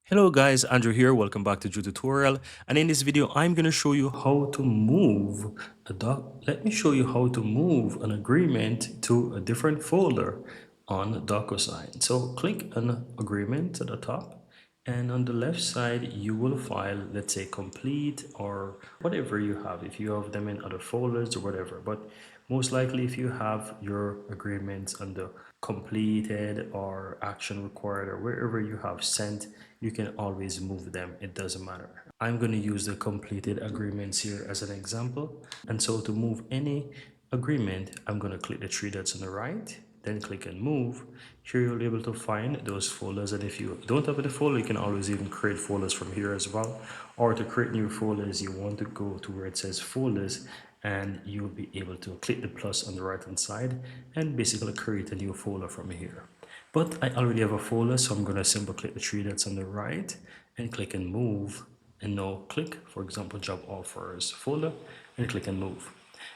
Hello guys, Andrew here. Welcome back to tutorial. And in this video, I'm going to show you how to move a doc. Let me show you how to move an agreement to a different folder on DocuSign. So click on agreement at the top, and on the left side, you will file, let's say, complete or whatever you have. If you have them in other folders or whatever, but most likely if you have your agreements under completed or action required or wherever you have sent, you can always move them. It doesn't matter. I'm going to use the completed agreements here as an example. And so to move any agreement, I'm going to click the three dots on the right, then click and move. Here you'll be able to find those folders, and if you don't have the folder, you can always even create folders from here as well. Or to create new folders, you want to go to where it says folders, and you'll be able to click the plus on the right hand side and basically create a new folder from here. But I already have a folder, so I'm going to simply click the three dots on the right and click and move. And now click, for example, job offers folder, and click and move.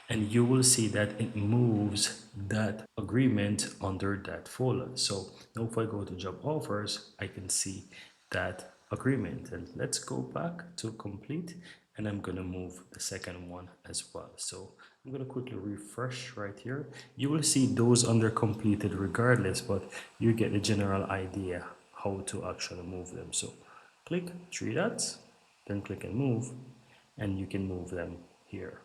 And you will see that it moves that agreement under that folder. So now if I go to job offers, I can see that agreement. And let's go back to complete, and I'm going to move the second one as well. So I'm going to quickly refresh right here. You will see those under completed regardless, but you get the general idea how to actually move them. So click three dots, then click and move, and you can move them here.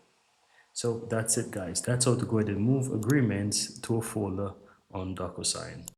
So that's it, guys. That's how to go ahead and move agreements to a folder on DocuSign.